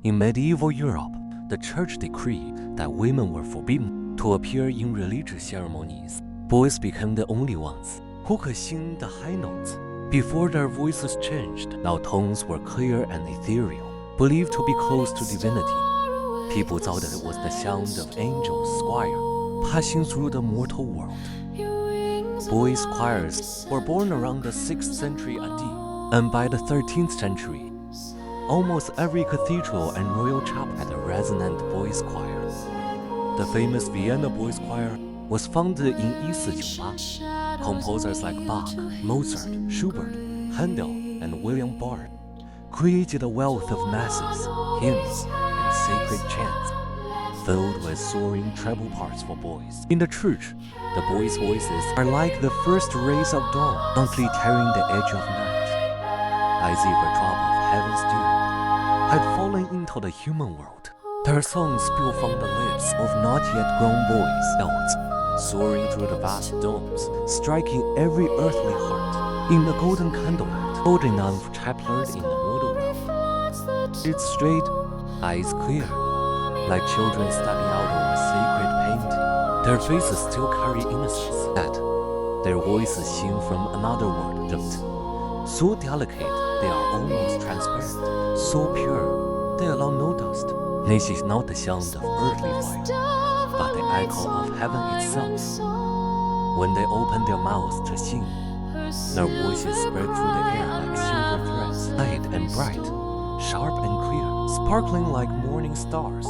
In medieval Europe, the church decreed that women were forbidden to appear in religious ceremonies. Boys became the only ones who could sing the high notes. Before their voices changed, now tones were clear and ethereal, believed to be close to divinity. People thought that it was the sound of angels' choir passing through the mortal world. Boys' choirs were born around the 6th century AD, and by the 13th century, almost every cathedral and royal chapel had a resonant boys' choir. The famous Vienna Boys' Choir was founded in 1498. Composers like Bach, Mozart, Schubert, Handel, and William Bard created a wealth of masses, hymns, and sacred chants, filled with soaring treble parts for boys. In the church, the boys' voices are like the first rays of dawn, gently tearing the edge of night, as if a drop of heaven's dew had fallen into the human world. Their songs spill from the lips of not yet grown boys, adults, soaring through the vast domes, striking every earthly heart. In the golden candlelight, golden nymph chaplered in the mortal world. It's straight, eyes clear, like children stepping out of a sacred painting. Their faces still carry innocence, yet their voices sing from another world. So delicate, they are almost transparent. So pure, they allow no dust. This is not the sound of earthly fire, but the echo of heaven itself. When they open their mouths to sing, their voices spread through the air like silver threads, light and bright, sharp and clear, sparkling like morning stars.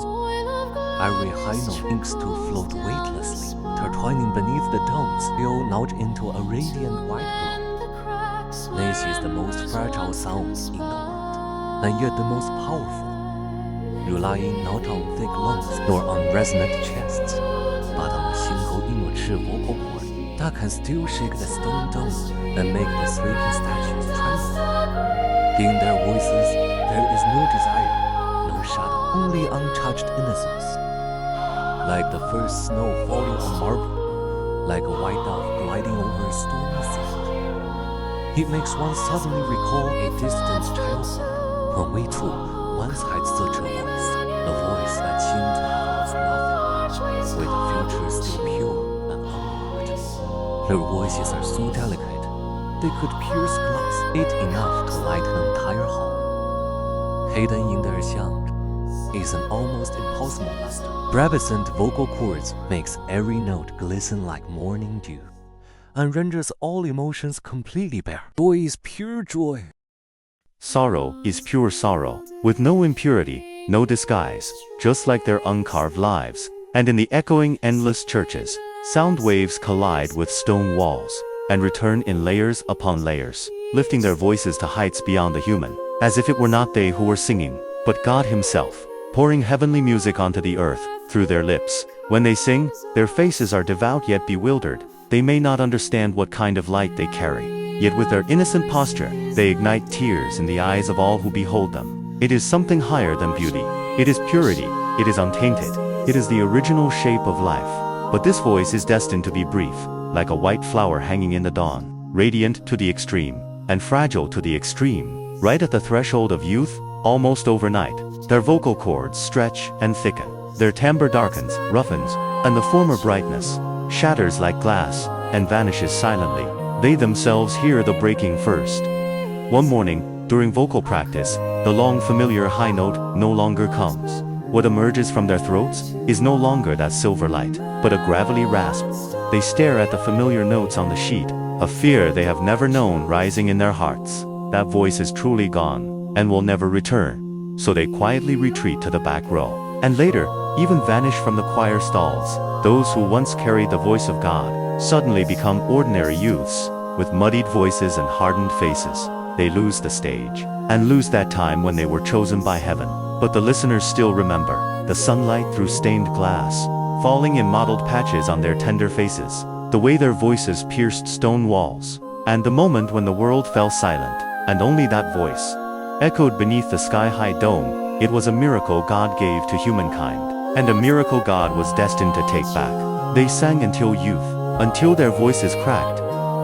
Every high note sinks to float weightlessly, intertwining beneath the domes, still not into a radiant white glow. This is the most fragile sound in the world, and yet the most powerful, relying not on thick lungs nor on resonant chests, but on a single immature vocal cord that can still shake the stone dome and make the sleeping statues tremble. In their voices, there is no desire, no shadow, only untouched innocence. Like the first snow falling on marble, like a white dove gliding over a stormy sea. It makes one suddenly recall a distant childhood, when we too once had such a voice that seemed to have lost nothing, with the future still pure and unmarked. Their voices are so delicate, they could pierce glass, it enough to light an entire hall. Hidden in their sound is an almost impossible master. Brabisant vocal cords makes every note glisten like morning dew, and renders all emotions completely bare. Joy is pure joy. Sorrow is pure sorrow, with no impurity, no disguise, just like their uncarved lives. And in the echoing endless churches, sound waves collide with stone walls, and return in layers upon layers, lifting their voices to heights beyond the human, as if it were not they who were singing, but God Himself, pouring heavenly music onto the earth, through their lips. When they sing, their faces are devout yet bewildered. They may not understand what kind of light they carry, yet with their innocent posture, they ignite tears in the eyes of all who behold them. It is something higher than beauty. It is purity. It is untainted. It is the original shape of life. But this voice is destined to be brief, like a white flower hanging in the dawn, radiant to the extreme, and fragile to the extreme. Right at the threshold of youth, almost overnight, their vocal cords stretch and thicken. Their timbre darkens, roughens, and the former brightness shatters like glass and vanishes silently. They themselves hear the breaking first. One morning, during vocal practice, the long familiar high note no longer comes. What emerges from their throats is no longer that silver light, but a gravelly rasp. They stare at the familiar notes on the sheet, a fear they have never known rising in their hearts. That voice is truly gone, and will never return. So they quietly retreat to the back row, and later, even vanish from the choir stalls. Those who once carried the voice of God suddenly become ordinary youths, with muddied voices and hardened faces. They lose the stage, and lose that time when they were chosen by heaven. But the listeners still remember the sunlight through stained glass, falling in mottled patches on their tender faces, the way their voices pierced stone walls, and the moment when the world fell silent, and only that voice echoed beneath the sky-high dome. It was a miracle God gave to humankind, and a miracle God was destined to take back. They sang until youth, until their voices cracked,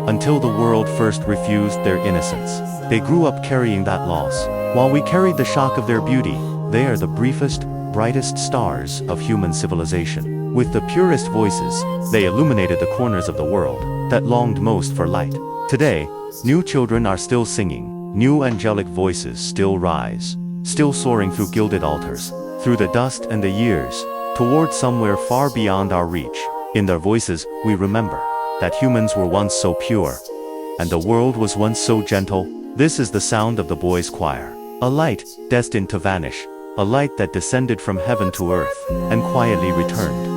until the world first refused their innocence. They grew up carrying that loss, while we carried the shock of their beauty. They are the briefest, brightest stars of human civilization. With the purest voices, they illuminated the corners of the world that longed most for light. Today, new children are still singing, new angelic voices still rise, still soaring through gilded altars, through the dust and the years, toward somewhere far beyond our reach. In their voices, we remember that humans were once so pure, and the world was once so gentle. This is the sound of the boys' choir, a light destined to vanish, a light that descended from heaven to earth and quietly returned.